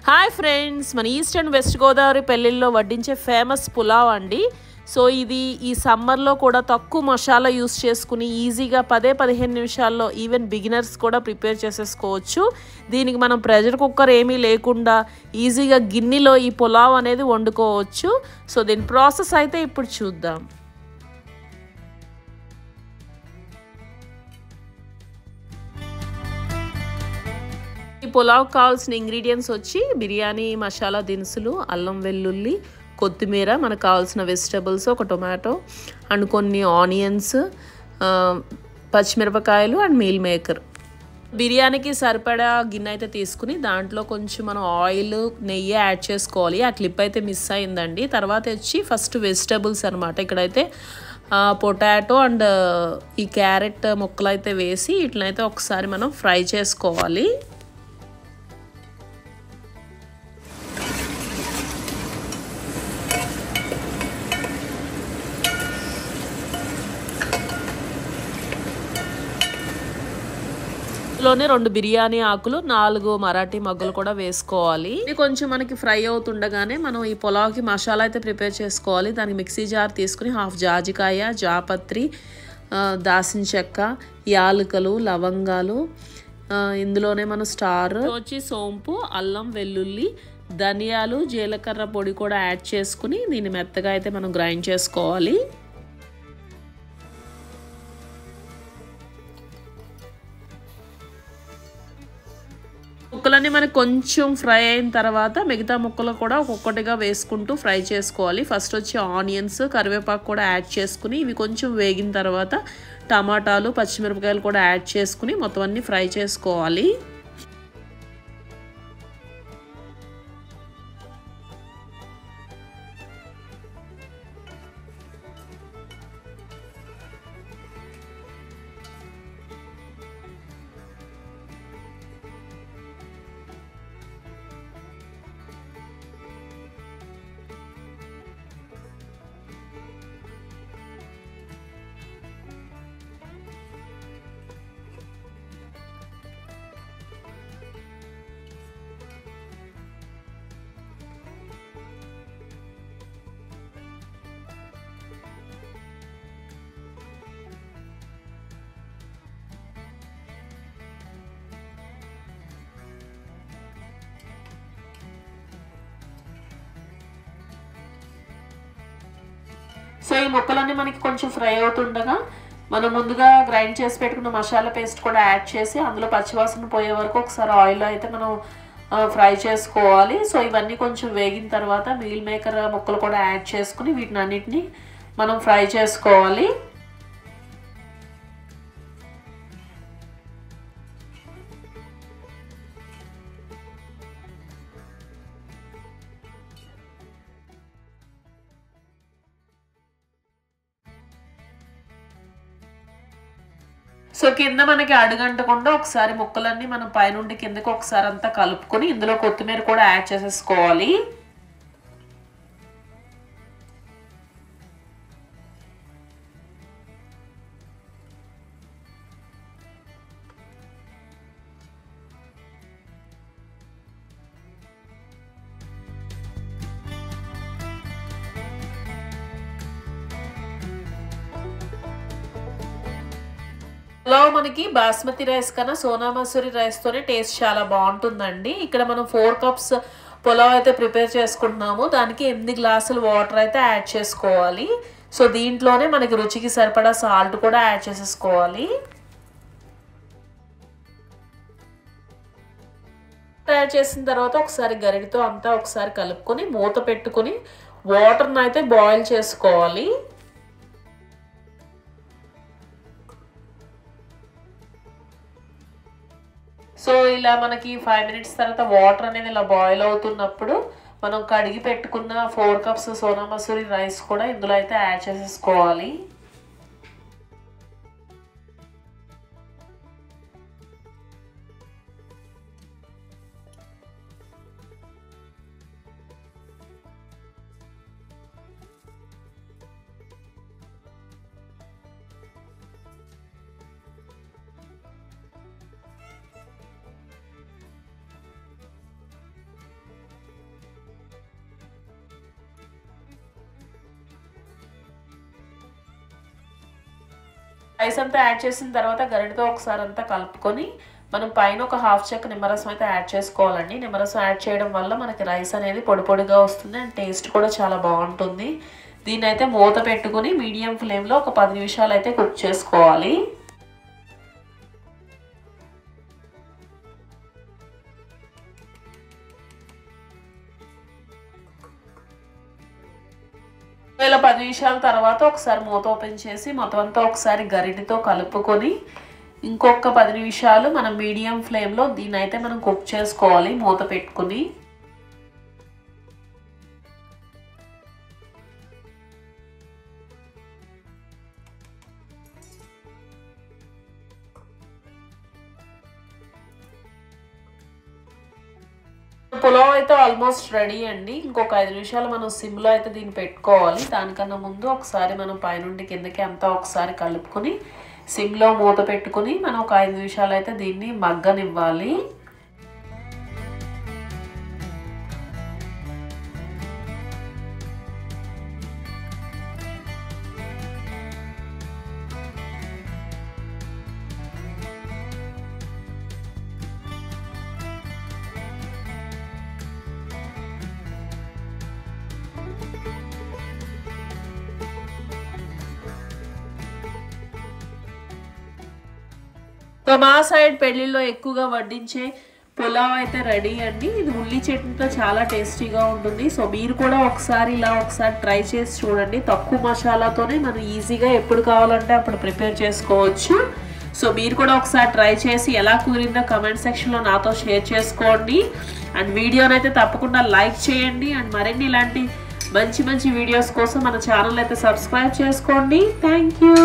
Hi friends, మన east and west Godavari పెళ్ళిళ్ళలో వడ్డించే famous pulao అండి. సో ఇది ఈ సమ్మర్లో కూడా తక్కువ మసాలా యూస్ చేసుకుని ఈజీగా 10-15 నిమిషాల్లో ఈవెన్ బిగినర్స్ కూడా ప్రిపేర్ చేసేసుకోవచ్చు. దీనికి మనం ప్రెషర్ కుక్కర్ ఏమీ లేకుండా ఈజీగా గిన్నెలో ఈ పులావ్ అనేది వండుకోవచ్చు. సో దీని ప్రాసెస్ అయితే ఇప్పుడు చూద్దాం. ఈ పులావ్ కావాల్సిన ఇంగ్రీడియంట్స్ వచ్చి బిర్యానీ మసాలా దినుసులు, అల్లం వెల్లుల్లి, కొత్తిమీర, మనకు కావాల్సిన వెజిటబుల్స్, ఒక టొమాటో అండ్ కొన్ని ఆనియన్స్, పచ్చిమిరపకాయలు అండ్ మీల్ మేకర్. బిర్యానీకి సరిపడా గిన్నె అయితే తీసుకుని దాంట్లో కొంచెం మనం ఆయిల్, నెయ్యి యాడ్ చేసుకోవాలి. ఆ క్లిప్ అయితే మిస్ అయిందండి. తర్వాత వచ్చి ఫస్ట్ వెజిటబుల్స్ అనమాట. ఇక్కడైతే పొటాటో అండ్ ఈ క్యారెట్ ముక్కలు అయితే వేసి వీటినైతే ఒకసారి మనం ఫ్రై చేసుకోవాలి. లోనే 2 బిర్యానీ ఆకులు, 4 మరాఠీ మగ్గులు కూడా వేసుకోవాలి. ఇది కొంచెం మనకి ఫ్రై అవుతుండగానే మనం ఈ పులావ్కి మసాలా అయితే ప్రిపేర్ చేసుకోవాలి. దానికి మిక్సీ జార్ తీసుకుని హాఫ్ జాజికాయ, జాపత్రి, దాల్చిన చెక్క, యాలకులు, లవంగాలు, ఇందులోనే మనం స్టార్ వచ్చి సోంపు, అల్లం వెల్లుల్లి, ధనియాలు, జీలకర్ర పొడి కూడా యాడ్ చేసుకుని దీన్ని మెత్తగా అయితే మనం గ్రైండ్ చేసుకోవాలి. ముక్కలన్నీ మనకి కొంచెం ఫ్రై అయిన తర్వాత మిగతా ముక్కలు కూడా ఒక్కొక్కటిగా వేసుకుంటూ ఫ్రై చేసుకోవాలి. ఫస్ట్ వచ్చి ఆనియన్స్, కరివేపాకు కూడా యాడ్ చేసుకుని ఇవి కొంచెం వేగిన తర్వాత టమాటాలు, పచ్చిమిరపకాయలు కూడా యాడ్ చేసుకుని మొత్తం అన్నీ ఫ్రై చేసుకోవాలి. సో ఈ ముక్కలన్నీ మనకి కొంచెం ఫ్రై అవుతుండగా మనం ముందుగా గ్రైండ్ చేసి పెట్టుకున్న మసాలా పేస్ట్ కూడా యాడ్ చేసి అందులో పచ్చివాసన పోయే వరకు ఒకసారి ఆయిల్లో అయితే మనం ఫ్రై చేసుకోవాలి. సో ఇవన్నీ కొంచెం వేగిన తర్వాత మీల్ మేకర్ ముక్కలు కూడా యాడ్ చేసుకుని వీటిని అన్నిటిని మనం ఫ్రై చేసుకోవాలి. సో కింద మనకి అడుగంటకుండా ఒకసారి ముక్కలన్నీ మనం పైనుండి కిందకి ఒకసారి అంతా కలుపుకొని ఇందులో కొత్తిమీర కూడా యాడ్ చేసేసుకోవాలి. పులావ్ మనకి బాస్మతి రైస్ కన్నా సోనా మసూరి రైస్తోనే టేస్ట్ చాలా బాగుంటుందండి. ఇక్కడ మనం 4 కప్స్ పులావ్ అయితే ప్రిపేర్ చేసుకుంటున్నాము. దానికి 8 గ్లాసులు వాటర్ అయితే యాడ్ చేసుకోవాలి. సో దీంట్లోనే మనకి రుచికి సరిపడా సాల్ట్ కూడా యాడ్ చేసేసుకోవాలి. యాడ్ చేసిన తర్వాత ఒకసారి గరిటతో అంతా ఒకసారి కలుపుకొని మూత పెట్టుకుని వాటర్ని అయితే బాయిల్ చేసుకోవాలి. సో ఇలా మనకి 5 మినిట్స్ తర్వాత వాటర్ అనేది ఇలా బాయిల్ అవుతున్నప్పుడు మనం కడిగి పెట్టుకున్న 4 కప్స్ సోనా మసూరి రైస్ కూడా ఇందులో అయితే యాడ్ చేసేసుకోవాలి. రైస్ అంతా యాడ్ చేసిన తర్వాత గరిటతో ఒకసారి అంతా కలుపుకొని మనం పైన ఒక హాఫ్ చెక్క నిమ్మరసం అయితే యాడ్ చేసుకోవాలండి. నిమ్మరసం యాడ్ చేయడం వల్ల మనకి రైస్ అనేది పొడి పొడిగా వస్తుంది అండ్ టేస్ట్ కూడా చాలా బాగుంటుంది. దీన్ని అయితే మూత పెట్టుకుని మీడియం ఫ్లేమ్లో ఒక 10 నిమిషాలు అయితే కుక్ చేసుకోవాలి. ఇలా 10 నిమిషాల తర్వాత ఒకసారి మూత ఓపెన్ చేసి మొత్తం అంతా ఒకసారి గరిటెతో కలుపుకొని ఇంకొక 10 నిమిషాలు మనం మీడియం ఫ్లేమ్లో దీన్ని అయితే మనం కుక్ చేసుకోవాలి మూత పెట్టుకుని. పులావ్ అయితే ఆల్మోస్ట్ రెడీ అండి. ఇంకొక 5 నిమిషాలు మనం సిమ్లో అయితే దీన్ని పెట్టుకోవాలి. దానికన్నా ముందు ఒకసారి మనం పైనుండి కిందకి అంతా ఒకసారి కలుపుకొని సిమ్లో మూత పెట్టుకుని మనం ఒక 5 నిమిషాలు అయితే దీన్ని మగ్గనివ్వాలి. మా సైడ్ పెళ్లిలో ఎక్కువగా వడ్డించే పులావ్ అయితే రెడీ అండి. ఇది ఉల్లి చట్నీతో చాలా టేస్టీగా ఉంటుంది. సో మీరు కూడా ఒకసారి ట్రై చేసి చూడండి. తక్కువ మసాలాతోనే మనం ఈజీగా ఎప్పుడు కావాలంటే అప్పుడు ప్రిపేర్ చేసుకోవచ్చు. సో మీరు కూడా ఒకసారి ట్రై చేసి ఎలా కుదిరిందో కమెంట్ సెక్షన్లో నాతో షేర్ చేసుకోండి. అండ్ వీడియోనైతే తప్పకుండా లైక్ చేయండి. అండ్ మరిన్ని ఇలాంటి మంచి వీడియోస్ కోసం మన ఛానల్ అయితే సబ్స్క్రైబ్ చేసుకోండి. Thank you.